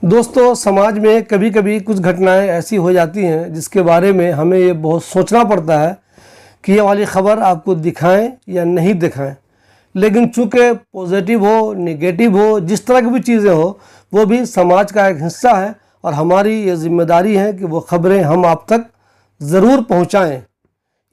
दोस्तों, समाज में कभी कभी कुछ घटनाएं ऐसी हो जाती हैं जिसके बारे में हमें ये बहुत सोचना पड़ता है कि ये वाली ख़बर आपको दिखाएं या नहीं दिखाएं। लेकिन चूँकि पॉजिटिव हो नेगेटिव हो, जिस तरह की भी चीज़ें हो, वो भी समाज का एक हिस्सा है और हमारी ये जिम्मेदारी है कि वो ख़बरें हम आप तक ज़रूर पहुँचाएँ।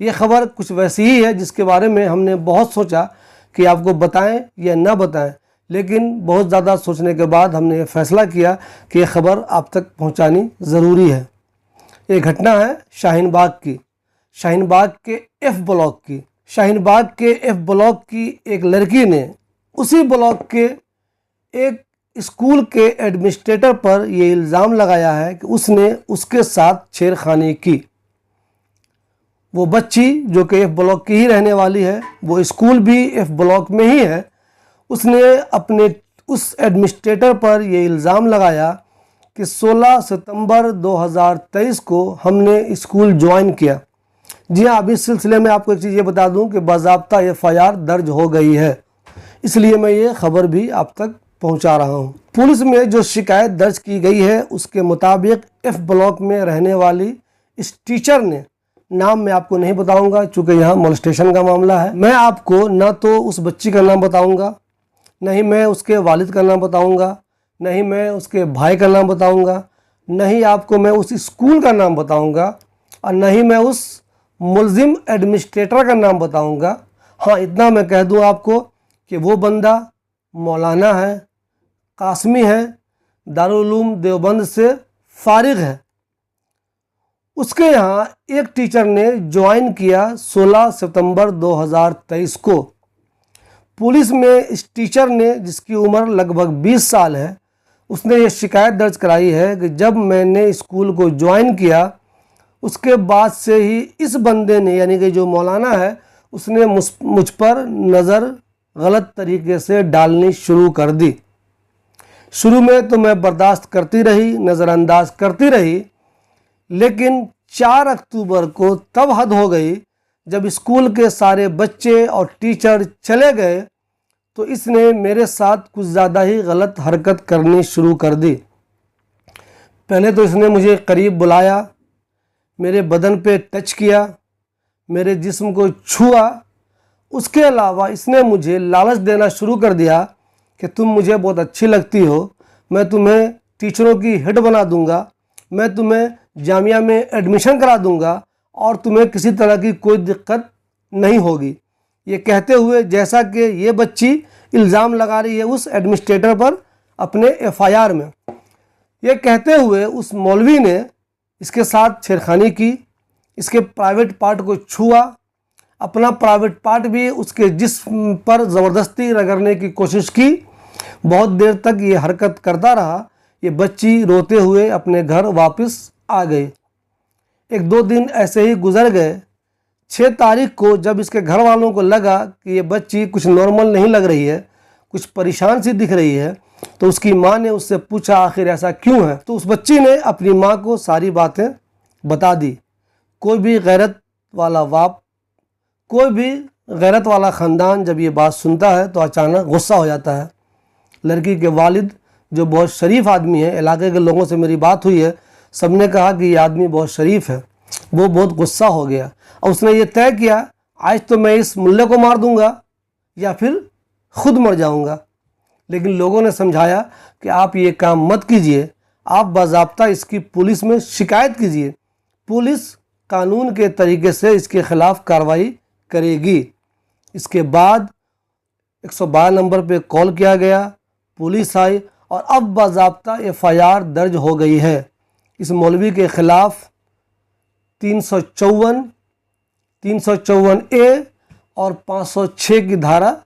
ये ख़बर कुछ वैसी ही है जिसके बारे में हमने बहुत सोचा कि आपको बताएं या ना बताएं, लेकिन बहुत ज़्यादा सोचने के बाद हमने ये फ़ैसला किया कि ये ख़बर आप तक पहुंचानी ज़रूरी है। ये घटना है शाहीन बाग की, शाहीन बाग के एफ ब्लॉक की। शाहीन बाग के एफ ब्लॉक की एक लड़की ने उसी ब्लॉक के एक स्कूल के एडमिनिस्ट्रेटर पर ये इल्ज़ाम लगाया है कि उसने उसके साथ छेड़खानी की। वो बच्ची जो कि एफ ब्लॉक की ही रहने वाली है, वो स्कूल भी एफ ब्लॉक में ही है, उसने अपने उस एडमिनिस्ट्रेटर पर ये इल्ज़ाम लगाया कि 16 सितंबर 2023 को हमने स्कूल ज्वाइन किया। जी हाँ, अभी इस सिलसिले में आपको एक चीज़ ये बता दूं कि बाज़ाब्ता एफआईआर दर्ज हो गई है, इसलिए मैं ये खबर भी आप तक पहुंचा रहा हूं। पुलिस में जो शिकायत दर्ज की गई है उसके मुताबिक एफ ब्लॉक में रहने वाली इस टीचर ने, नाम मैं आपको नहीं बताऊंगा चूँकि यहाँ मोलेस्टेशन का मामला है, मैं आपको ना तो उस बच्ची का नाम बताऊँगा, नहीं मैं उसके वालिद का नाम बताऊंगा, नहीं मैं उसके भाई का नाम बताऊंगा, नहीं आपको मैं उस स्कूल का नाम बताऊंगा और नहीं मैं उस मुल्जिम एडमिनिस्ट्रेटर का नाम बताऊंगा। हाँ, इतना मैं कह दूं आपको कि वो बंदा मौलाना है, कासमी है, दारुल उलूम देवबंद से फारिग है। उसके यहाँ एक टीचर ने ज्वाइन किया 16 सितंबर 2023 को। पुलिस में इस टीचर ने, जिसकी उम्र लगभग 20 साल है, उसने ये शिकायत दर्ज कराई है कि जब मैंने स्कूल को ज्वाइन किया उसके बाद से ही इस बंदे ने, यानी कि जो मौलाना है, उसने मुझ पर नज़र गलत तरीके से डालनी शुरू कर दी। शुरू में तो मैं बर्दाश्त करती रही, नज़रअंदाज करती रही, लेकिन 4 अक्टूबर को तब हद हो गई जब स्कूल के सारे बच्चे और टीचर चले गए तो इसने मेरे साथ कुछ ज़्यादा ही गलत हरकत करनी शुरू कर दी। पहले तो इसने मुझे करीब बुलाया, मेरे बदन पे टच किया, मेरे जिस्म को छुआ। उसके अलावा इसने मुझे लालच देना शुरू कर दिया कि तुम मुझे बहुत अच्छी लगती हो, मैं तुम्हें टीचरों की हेड बना दूंगा, मैं तुम्हें जामिया में एडमिशन करा दूंगा और तुम्हें किसी तरह की कोई दिक्कत नहीं होगी। ये कहते हुए, जैसा कि ये बच्ची इल्ज़ाम लगा रही है उस एडमिनिस्ट्रेटर पर अपने एफआईआर में, ये कहते हुए उस मौलवी ने इसके साथ छेड़खानी की, इसके प्राइवेट पार्ट को छुआ, अपना प्राइवेट पार्ट भी उसके जिस्म पर ज़बरदस्ती रगड़ने की कोशिश की। बहुत देर तक ये हरकत करता रहा। ये बच्ची रोते हुए अपने घर वापस आ गई। 1-2 दिन ऐसे ही गुजर गए। 6 तारीख को जब इसके घर वालों को लगा कि ये बच्ची कुछ नॉर्मल नहीं लग रही है, कुछ परेशान सी दिख रही है, तो उसकी माँ ने उससे पूछा आखिर ऐसा क्यों है। तो उस बच्ची ने अपनी माँ को सारी बातें बता दी। कोई भी गैरत वाला बाप, कोई भी गैरत वाला ख़ानदान जब ये बात सुनता है तो अचानक गुस्सा हो जाता है। लड़की के वालिद जो बहुत शरीफ आदमी है, इलाके के लोगों से मेरी बात हुई है, सब ने कहा कि ये आदमी बहुत शरीफ है, वो बहुत गुस्सा हो गया और उसने ये तय किया आज तो मैं इस मुल्ले को मार दूंगा या फिर खुद मर जाऊंगा। लेकिन लोगों ने समझाया कि आप ये काम मत कीजिए, आप बाज़ाब्ता इसकी पुलिस में शिकायत कीजिए, पुलिस कानून के तरीके से इसके ख़िलाफ़ कार्रवाई करेगी। इसके बाद 112 नंबर पे कॉल किया गया, पुलिस आई और अब बाज़ाब्ता एफआईआर दर्ज हो गई है। इस मौलवी के ख़िलाफ़ 354, 354A और 506 की धारा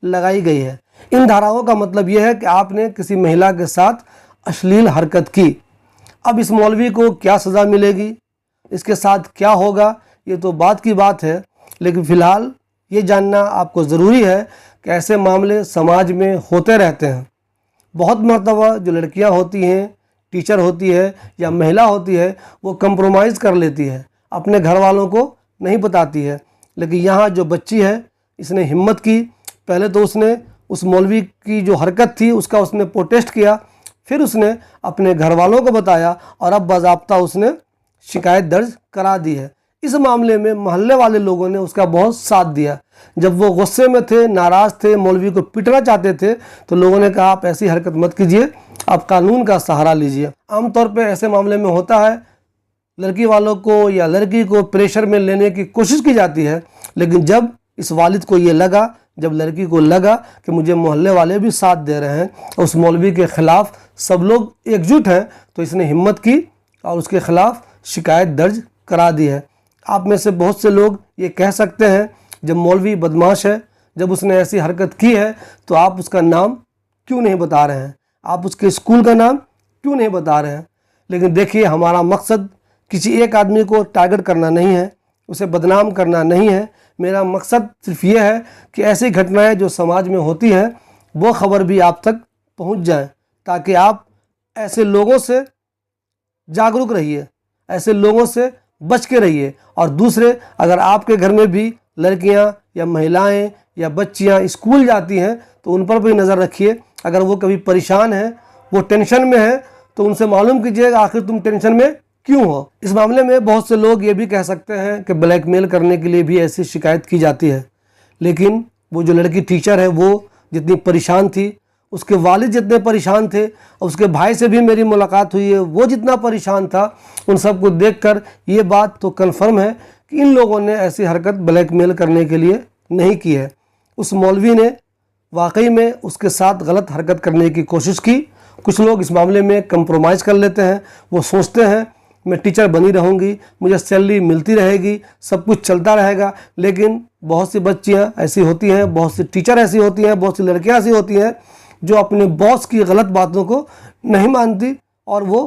लगाई गई है। इन धाराओं का मतलब यह है कि आपने किसी महिला के साथ अश्लील हरकत की। अब इस मौलवी को क्या सज़ा मिलेगी, इसके साथ क्या होगा, ये तो बात की बात है, लेकिन फ़िलहाल ये जानना आपको ज़रूरी है कि ऐसे मामले समाज में होते रहते हैं। बहुत मर्तबा जो लड़कियां होती हैं, टीचर होती है या महिला होती है, वो कंप्रोमाइज़ कर लेती है, अपने घर वालों को नहीं बताती है। लेकिन यहाँ जो बच्ची है, इसने हिम्मत की। पहले तो उसने उस मौलवी की जो हरकत थी उसका उसने प्रोटेस्ट किया, फिर उसने अपने घर वालों को बताया और अब बाज़ाब्ता उसने शिकायत दर्ज करा दी है। इस मामले में मोहल्ले वाले लोगों ने उसका बहुत साथ दिया। जब वो गुस्से में थे, नाराज़ थे, मौलवी को पिटना चाहते थे, तो लोगों ने कहा आप ऐसी हरकत मत कीजिए, आप कानून का सहारा लीजिए। आमतौर पे ऐसे मामले में होता है, लड़की वालों को या लड़की को प्रेशर में लेने की कोशिश की जाती है, लेकिन जब इस वालिद को ये लगा, जब लड़की को लगा कि मुझे मोहल्ले वाले भी साथ दे रहे हैं, उस मौलवी के ख़िलाफ़ सब लोग एकजुट हैं, तो इसने हिम्मत की और उसके ख़िलाफ़ शिकायत दर्ज करा दी है। आप में से बहुत से लोग ये कह सकते हैं जब मौलवी बदमाश है, जब उसने ऐसी हरकत की है, तो आप उसका नाम क्यों नहीं बता रहे हैं, आप उसके स्कूल का नाम क्यों नहीं बता रहे हैं। लेकिन देखिए, हमारा मकसद किसी एक आदमी को टारगेट करना नहीं है, उसे बदनाम करना नहीं है। मेरा मकसद सिर्फ ये है कि ऐसी घटनाएं जो समाज में होती हैं वो ख़बर भी आप तक पहुंच जाए, ताकि आप ऐसे लोगों से जागरूक रहिए, ऐसे लोगों से बच के रहिए। और दूसरे, अगर आपके घर में भी लड़कियां या महिलाएं या बच्चियां स्कूल जाती हैं तो उन पर भी नज़र रखिए। अगर वो कभी परेशान हैं, वो टेंशन में है, तो उनसे मालूम कीजिएगा आखिर तुम टेंशन में क्यों हो। इस मामले में बहुत से लोग ये भी कह सकते हैं कि ब्लैकमेल करने के लिए भी ऐसी शिकायत की जाती है, लेकिन वो जो लड़की टीचर है वो जितनी परेशान थी, उसके वालिद जितने परेशान थे, और उसके भाई से भी मेरी मुलाकात हुई है, वो जितना परेशान था, उन सब को देखकर ये बात तो कन्फर्म है कि इन लोगों ने ऐसी हरकत ब्लैकमेल करने के लिए नहीं की है। उस मौलवी ने वाकई में उसके साथ गलत हरकत करने की कोशिश की। कुछ लोग इस मामले में कंप्रोमाइज़ कर लेते हैं, वो सोचते हैं मैं टीचर बनी रहूँगी, मुझे सैलरी मिलती रहेगी, सब कुछ चलता रहेगा। लेकिन बहुत सी बच्चियाँ ऐसी होती हैं, बहुत सी टीचर ऐसी होती हैं, बहुत सी लड़कियाँ ऐसी होती हैं जो अपने बॉस की गलत बातों को नहीं मानती और वो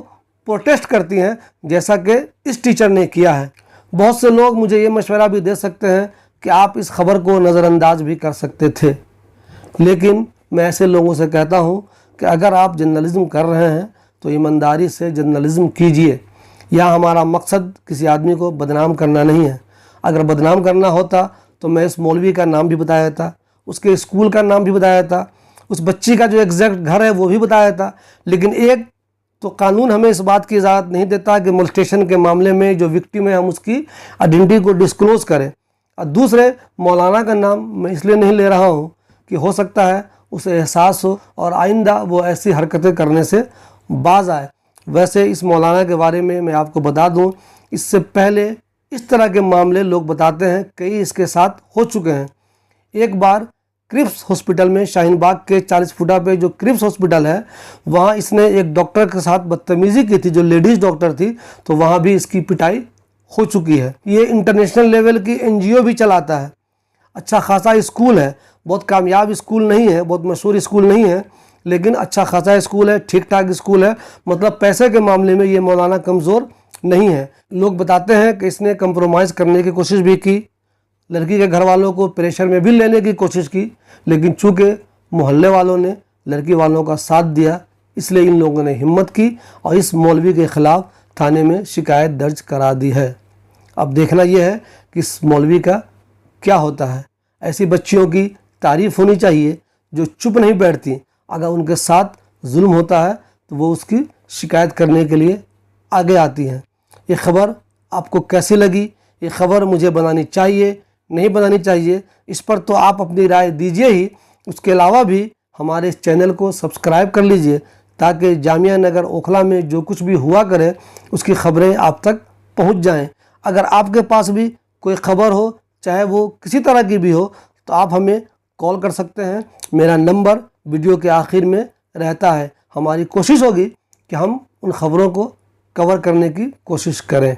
प्रोटेस्ट करती हैं, जैसा कि इस टीचर ने किया है। बहुत से लोग मुझे ये मशवरा भी दे सकते हैं कि आप इस खबर को नज़रअंदाज भी कर सकते थे, लेकिन मैं ऐसे लोगों से कहता हूँ कि अगर आप जर्नलिज़्म कर रहे हैं तो ईमानदारी से जर्नलिज़्म कीजिए। यहाँ हमारा मकसद किसी आदमी को बदनाम करना नहीं है। अगर बदनाम करना होता तो मैं इस मौलवी का नाम भी बताया था, उसके स्कूल का नाम भी बताया था, उस बच्ची का जो एग्जैक्ट घर है वो भी बताया था। लेकिन एक तो कानून हमें इस बात की इजाज़त नहीं देता कि मोलेस्टेशन के मामले में जो विक्टिम है हम उसकी आइडेंटिटी को डिस्क्लोज़ करें। और दूसरे, मौलाना का नाम मैं इसलिए नहीं ले रहा हूँ कि हो सकता है उसे एहसास हो और आइंदा वो ऐसी हरकतें करने से बाज आए। वैसे इस मौलाना के बारे में मैं आपको बता दूं, इससे पहले इस तरह के मामले लोग बताते हैं कई इसके साथ हो चुके हैं। एक बार क्रिप्स हॉस्पिटल में, शाहीन बाग के 40 फुटा पे जो क्रिप्स हॉस्पिटल है, वहाँ इसने एक डॉक्टर के साथ बदतमीज़ी की थी जो लेडीज़ डॉक्टर थी, तो वहाँ भी इसकी पिटाई हो चुकी है। ये इंटरनेशनल लेवल की NGO भी चलाता है, अच्छा खासा स्कूल है, बहुत कामयाब स्कूल नहीं है, बहुत मशहूर स्कूल नहीं है, लेकिन अच्छा खासा स्कूल है, ठीक ठाक स्कूल है। मतलब पैसे के मामले में ये मौलाना कमज़ोर नहीं है। लोग बताते हैं कि इसने कंप्रोमाइज़ करने की कोशिश भी की, लड़की के घर वालों को प्रेशर में भी लेने की कोशिश की, लेकिन चूँकि मोहल्ले वालों ने लड़की वालों का साथ दिया, इसलिए इन लोगों ने हिम्मत की और इस मौलवी के ख़िलाफ़ थाने में शिकायत दर्ज करा दी है। अब देखना यह है कि इस मौलवी का क्या होता है। ऐसी बच्चियों की तारीफ़ होनी चाहिए जो चुप नहीं बैठती। अगर उनके साथ जुल्म होता है तो वो उसकी शिकायत करने के लिए आगे आती हैं। ये ख़बर आपको कैसी लगी? ये ख़बर मुझे बनानी चाहिए, नहीं बनानी चाहिए, इस पर तो आप अपनी राय दीजिए ही। उसके अलावा भी हमारे इस चैनल को सब्सक्राइब कर लीजिए ताकि जामिया नगर ओखला में जो कुछ भी हुआ करे उसकी ख़बरें आप तक पहुंच जाएं। अगर आपके पास भी कोई ख़बर हो, चाहे वो किसी तरह की भी हो, तो आप हमें कॉल कर सकते हैं। मेरा नंबर वीडियो के आखिर में रहता है। हमारी कोशिश होगी कि हम उन ख़बरों को कवर करने की कोशिश करें।